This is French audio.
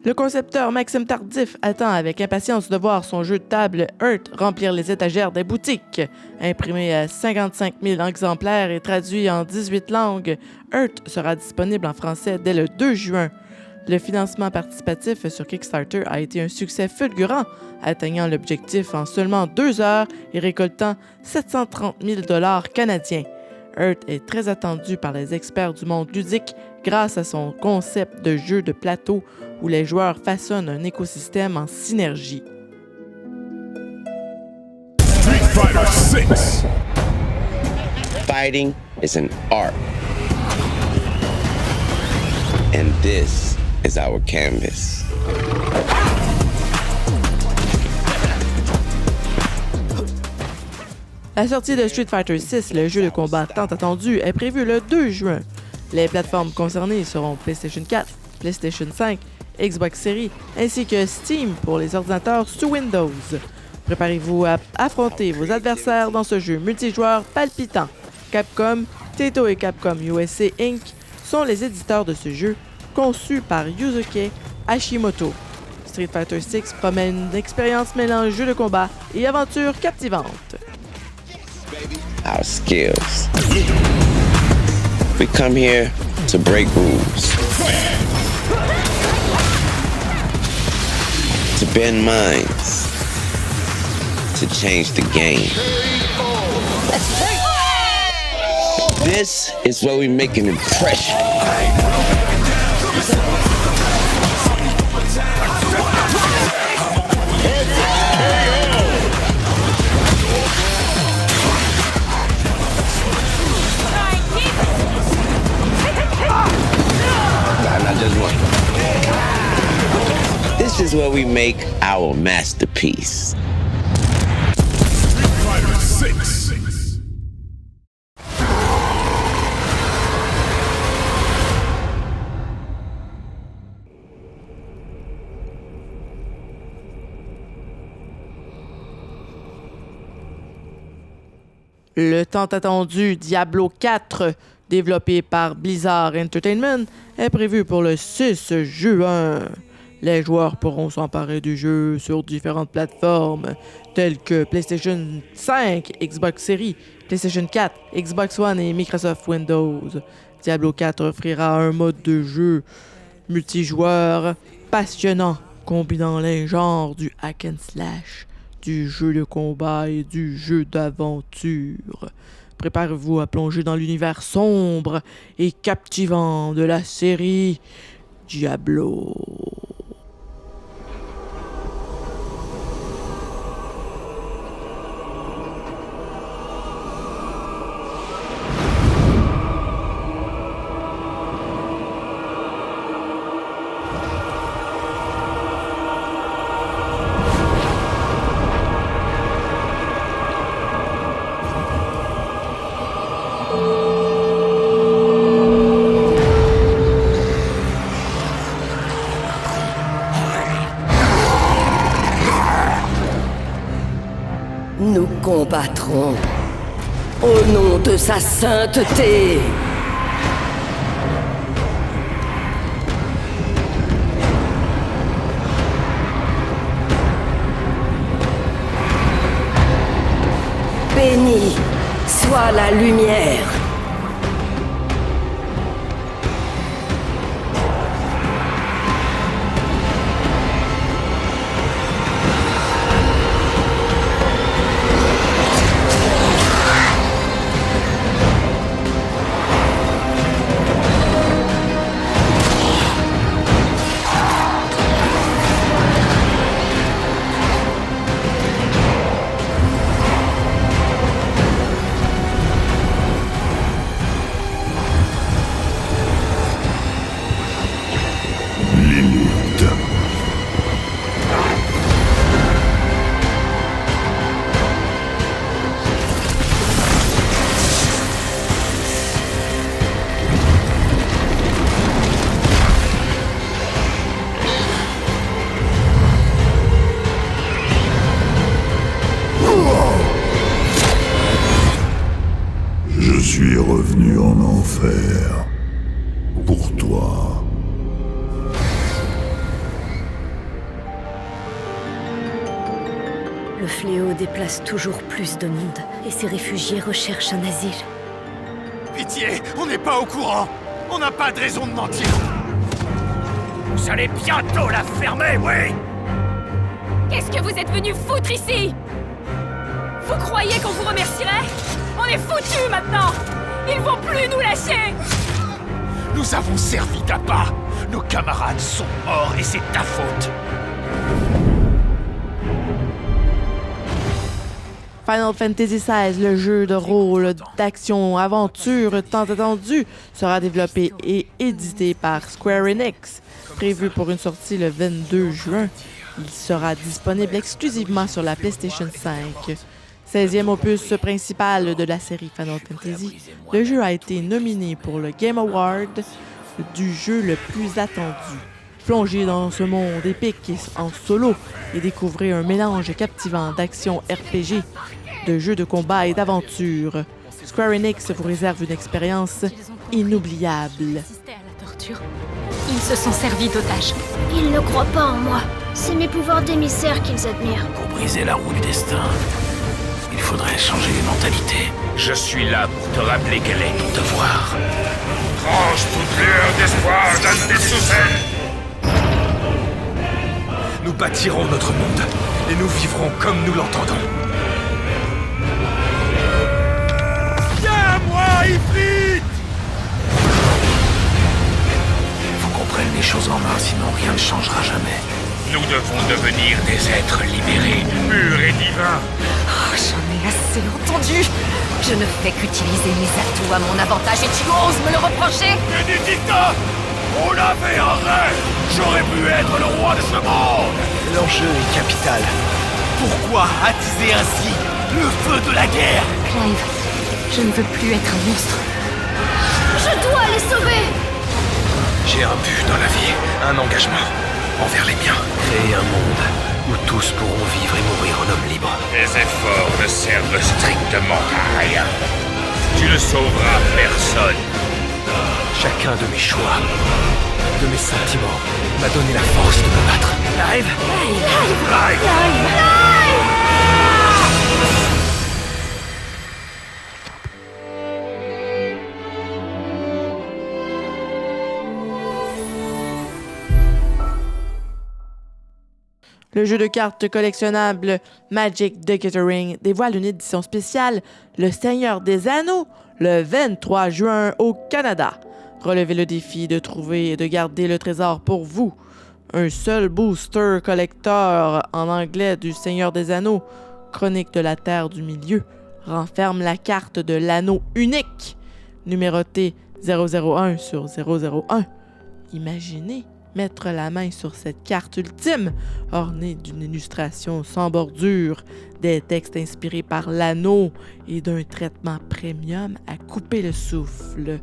Le concepteur Maxime Tardif attend avec impatience de voir son jeu de table Hearth remplir les étagères des boutiques. Imprimé à 55 000 exemplaires et traduit en 18 langues, Hearth sera disponible en français dès le 2 juin. Le financement participatif sur Kickstarter a été un succès fulgurant, atteignant l'objectif en seulement 2 heures et récoltant 730 000 $ canadiens. Hearth est très attendu par les experts du monde ludique grâce à son concept de jeu de plateau où les joueurs façonnent un écosystème en synergie. Street Fighter 6. Fighting is an art. And this is our canvas. La sortie de Street Fighter 6, le jeu de combat tant attendu, est prévue le 2 juin. Les plateformes concernées seront PlayStation 4, PlayStation 5, Xbox Series, ainsi que Steam pour les ordinateurs sous Windows. Préparez-vous à affronter vos adversaires dans ce jeu multijoueur palpitant. Capcom, Taito et Capcom USA Inc. sont les éditeurs de ce jeu, conçu par Yusuke Hashimoto. Street Fighter 6 promet une expérience mêlant jeu de combat et aventure captivante. Our skills. We come here to break rules, to bend minds, to change the game. This is where we make an impression. This is where we make our masterpiece. Street Fighter 6. Le tant attendu Diablo 4, développé par Blizzard Entertainment, est prévu pour le 6 juin. Les joueurs pourront s'emparer du jeu sur différentes plateformes telles que PlayStation 5, Xbox Series, PlayStation 4, Xbox One et Microsoft Windows. Diablo 4 offrira un mode de jeu multijoueur passionnant, combinant les genres du hack and slash, du jeu de combat et du jeu d'aventure. Préparez-vous à plonger dans l'univers sombre et captivant de la série Diablo. Nous combattrons au nom de sa sainteté. Bénie soit la lumière. Le fléau déplace toujours plus de monde, et ces réfugiés recherchent un asile. Pitié, on n'est pas au courant. On n'a pas de raison de mentir. Vous allez bientôt la fermer, oui. Qu'est-ce que vous êtes venus foutre ici? Vous croyez qu'on vous remercierait? On est foutus maintenant! Ils vont plus nous lâcher! Nous avons servi d'appât. Nos camarades sont morts et c'est ta faute. Final Fantasy XVI, le jeu de rôle d'action-aventure tant attendu, sera développé et édité par Square Enix. Prévu pour une sortie le 22 juin, il sera disponible exclusivement sur la PlayStation 5. 16e opus principal de la série Final Fantasy, le jeu a été nominé pour le Game Award du jeu le plus attendu. Plongez dans ce monde épique en solo et découvrez un mélange captivant d'action RPG, de jeux de combat et d'aventure. Square Enix vous réserve une expérience inoubliable. Ils se sont servis d'otages. Ils ne croient pas en moi. C'est mes pouvoirs d'émissaire qu'ils admirent. Pour briser la roue du destin, il faudrait changer les mentalités. Je suis là pour te rappeler quel est ton devoir. Tranche toute lueur d'espoir dans tes sous-ailes. Nous bâtirons notre monde et nous vivrons comme nous l'entendons. Viens à moi, Ifrit! Faut qu'on prenne les choses en main, sinon rien ne changera jamais. Nous devons devenir des êtres libérés, purs et divins. Oh, j'en ai assez entendu. Je ne fais qu'utiliser mes atouts à mon avantage et tu oses me le reprocher? Benedicta! On avait un rêve! J'aurais pu être le roi de ce monde! L'enjeu est capital. Pourquoi attiser ainsi le feu de la guerre? Clive, je ne veux plus être un monstre. Je dois les sauver! J'ai un but dans la vie, un engagement envers les miens. Créer un monde où tous pourront vivre et mourir en hommes libres. Tes efforts ne servent strictement à rien. Tu ne sauveras personne. Chacun de mes choix, de mes sentiments, m'a donné la force de me battre. Live! Le jeu de cartes collectionnable Magic the Gathering dévoile une édition spéciale Le Seigneur des Anneaux le 23 juin au Canada. Relevez le défi de trouver et de garder le trésor pour vous. Un seul booster collector en anglais du Seigneur des Anneaux, Chronique de la Terre du Milieu, renferme la carte de l'anneau unique, numérotée 001 sur 001. Imaginez mettre la main sur cette carte ultime, ornée d'une illustration sans bordure, des textes inspirés par l'anneau et d'un traitement premium à couper le souffle.